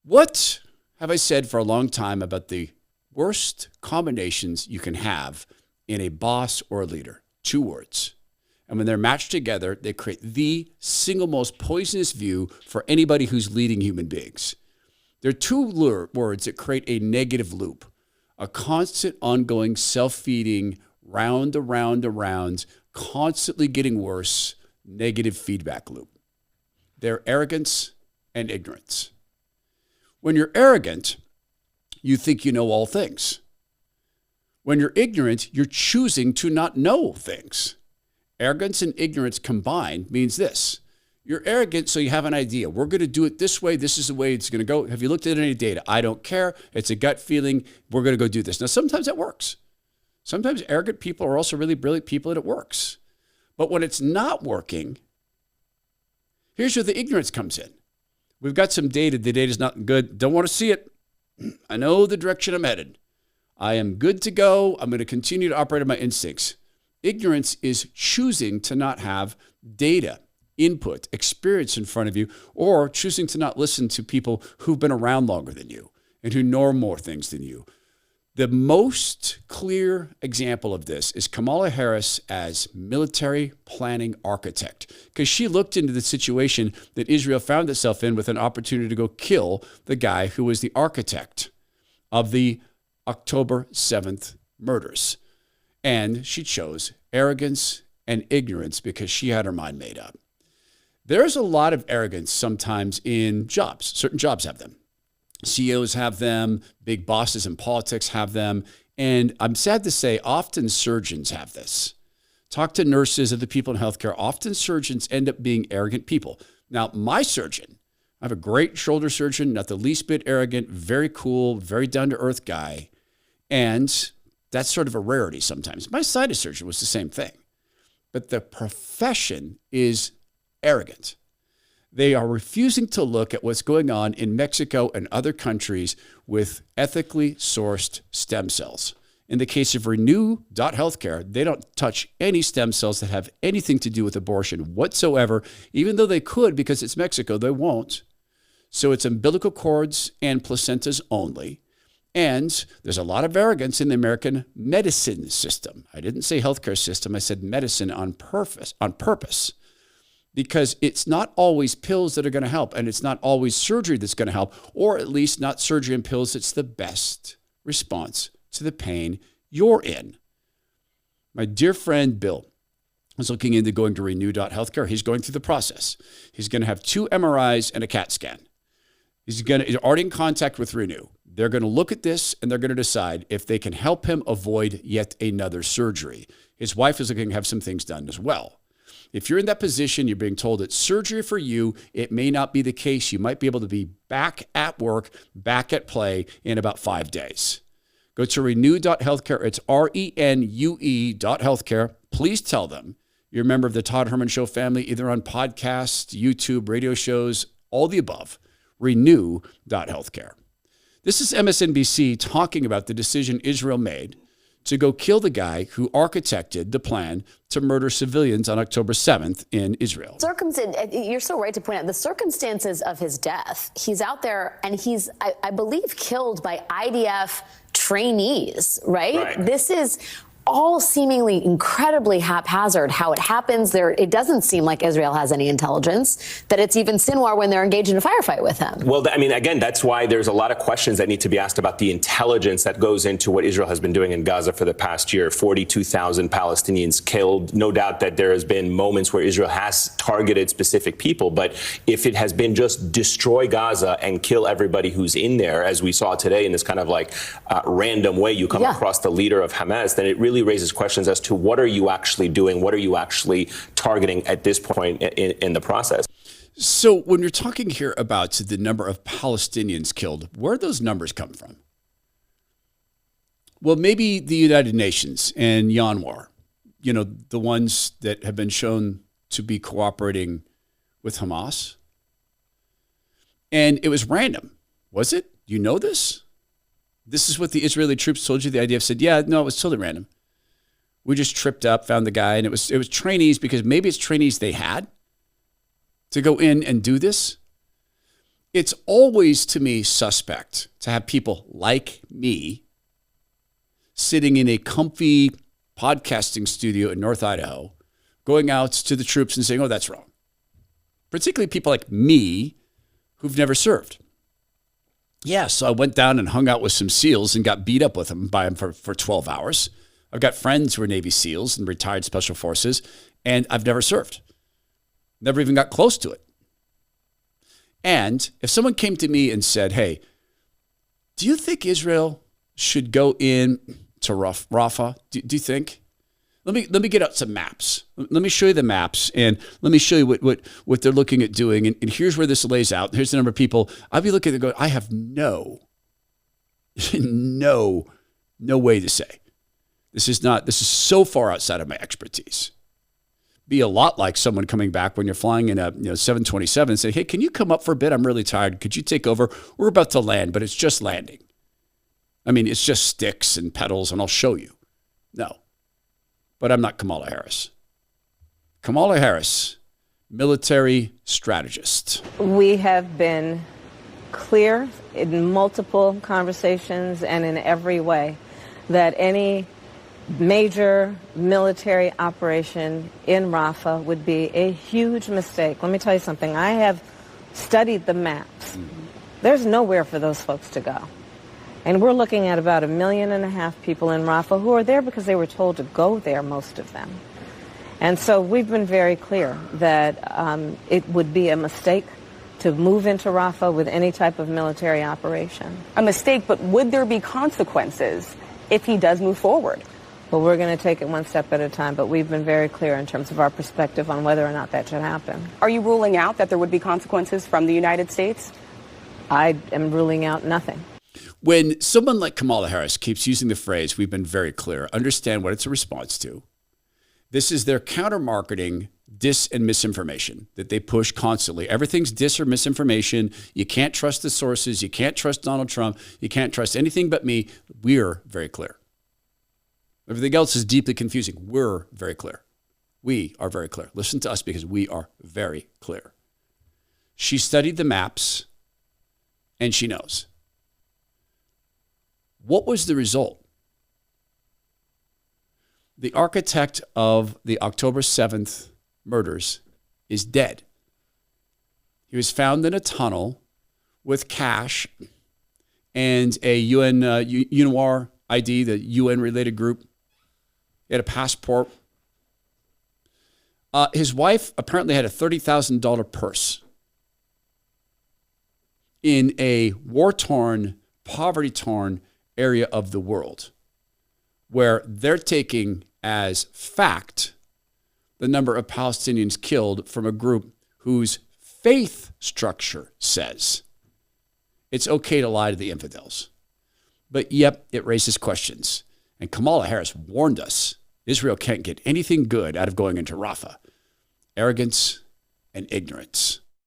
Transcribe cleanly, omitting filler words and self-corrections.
What have I said for a long time about the worst combinations you can have in a boss or a leader? 2 words. And when they're matched together, they create the single most poisonous view for anybody who's leading human beings. There are 2 words that create a negative loop, a constant, ongoing, self-feeding, round, constantly getting worse, negative feedback loop. They're arrogance and ignorance. When you're arrogant, you think you know all things. When you're ignorant, you're choosing to not know things. Arrogance and ignorance combined means this. You're arrogant, so you have an idea. We're going to do it this way. This is the way it's going to go. Have you looked at any data? I don't care. It's a gut feeling. We're going to go do this. Now, sometimes that works. Sometimes arrogant people are also really brilliant people and it works. But when it's not working, here's where the ignorance comes in. We've got some data. The data's not good. Don't want to see it. I know the direction I'm headed. I am good to go. I'm going to continue to operate on my instincts. Ignorance is choosing to not have data, input, experience in front of you, or choosing to not listen to people who've been around longer than you and who know more things than you. The most clear example of this is Kamala Harris as military planning architect, because she looked into the situation that Israel found itself in with an opportunity to go kill the guy who was the architect of the October 7th murders. And she chose arrogance and ignorance because she had her mind made up. There's a lot of arrogance sometimes in jobs. Certain jobs have them. CEOs have them. Big bosses in politics have them. And I'm sad to say, often surgeons have this. Talk to nurses, other people in healthcare. Often surgeons end up being arrogant people. Now, my surgeon, I have a great shoulder surgeon, not the least bit arrogant, very cool, very down-to-earth guy. And that's sort of a rarity sometimes. My sinus surgeon was the same thing. But the profession is arrogant. They are refusing to look at what's going on in Mexico and other countries with ethically sourced stem cells. In the case of Renew.Healthcare, they don't touch any stem cells that have anything to do with abortion whatsoever, even though they could because it's Mexico, they won't. So it's umbilical cords and placentas only. And there's a lot of arrogance in the American medicine system. I didn't say healthcare system, I said medicine on purpose. Because it's not always pills that are going to help, and it's not always surgery that's going to help, or at least not surgery and pills. It's the best response to the pain you're in. My dear friend Bill is looking into going to Renew.Healthcare. He's going through the process. He's going to have 2 MRIs and a CAT scan. He's already in contact with Renew. They're going to look at this, and they're going to decide if they can help him avoid yet another surgery. His wife is looking to have some things done as well. If you're in that position, you're being told it's surgery for you, it may not be the case. You might be able to be back at work, back at play in about 5 days. Go to Renew.Healthcare. It's RENUE.Healthcare. Please tell them you're a member of the Todd Herman Show family, either on podcasts, YouTube, radio shows, all the above. Renew.Healthcare. This is MSNBC talking about the decision Israel made to go kill the guy who architected the plan to murder civilians on October 7th in Israel. You're so right to point out the circumstances of his death. He's out there and he's, I believe, killed by IDF trainees, right? This is all seemingly incredibly haphazard how it happens. It doesn't seem like Israel has any intelligence that it's even Sinwar when they're engaged in a firefight with him. Well, I mean, again, that's why there's a lot of questions that need to be asked about the intelligence that goes into what Israel has been doing in Gaza for the past year. 42,000 Palestinians killed. No doubt that there has been moments where Israel has targeted specific people. But if it has been just destroy Gaza and kill everybody who's in there, as we saw today in this kind of like random way you come across the leader of Hamas, then it really raises questions as to what are you actually doing? What are you actually targeting at this point in the process? So when you're talking here about the number of Palestinians killed, where do those numbers come from? Well, maybe the United Nations and Yanwar, the ones that have been shown to be cooperating with Hamas. And it was random, was it? You know this? This is what the Israeli troops told you. The IDF said, yeah, no, it was totally random. We just tripped up, found the guy, and it was trainees because maybe it's trainees they had to go in and do this. It's always, to me, suspect to have people like me sitting in a comfy podcasting studio in North Idaho, going out to the troops and saying, oh, that's wrong. Particularly people like me who've never served. Yeah, so I went down and hung out with some SEALs and got beat up with them by them for 12 hours. I've got friends who are Navy SEALs and retired Special Forces, and I've never served. Never even got close to it. And if someone came to me and said, hey, do you think Israel should go in to Rafah? Do you think? Let me get out some maps. Let me show you the maps, and let me show you what they're looking at doing. And here's where this lays out. Here's the number of people. I'd be looking at it going, I have no way to say. This is so far outside of my expertise. Be a lot like someone coming back when you're flying in a 727 and say, hey, can you come up for a bit? I'm really tired. Could you take over? We're about to land, but it's just landing. I mean, it's just sticks and pedals, and I'll show you. No. But I'm not Kamala Harris. Kamala Harris, military strategist. We have been clear in multiple conversations and in every way that any major military operation in Rafah would be a huge mistake. Let me tell you something. I have studied the maps. There's nowhere for those folks to go. And we're looking at about 1.5 million people in Rafah who are there because they were told to go there, most of them. And so we've been very clear that it would be a mistake to move into Rafah with any type of military operation. A mistake, but would there be consequences if he does move forward? Well, we're going to take it one step at a time, but we've been very clear in terms of our perspective on whether or not that should happen. Are you ruling out that there would be consequences from the United States? I am ruling out nothing. When someone like Kamala Harris keeps using the phrase, we've been very clear, understand what it's a response to. This is their counter-marketing dis and misinformation that they push constantly. Everything's dis or misinformation. You can't trust the sources. You can't trust Donald Trump. You can't trust anything but me. We're very clear. Everything else is deeply confusing. We're very clear. We are very clear. Listen to us because we are very clear. She studied the maps and she knows. What was the result? The architect of the October 7th murders is dead. He was found in a tunnel with cash and a UN UNOIR ID, the UN-related group. He had a passport. His wife apparently had a $30,000 purse in a war-torn, poverty-torn area of the world where they're taking as fact the number of Palestinians killed from a group whose faith structure says it's okay to lie to the infidels. But yep, it raises questions. And Kamala Harris warned us, Israel can't get anything good out of going into Rafah. Arrogance and ignorance.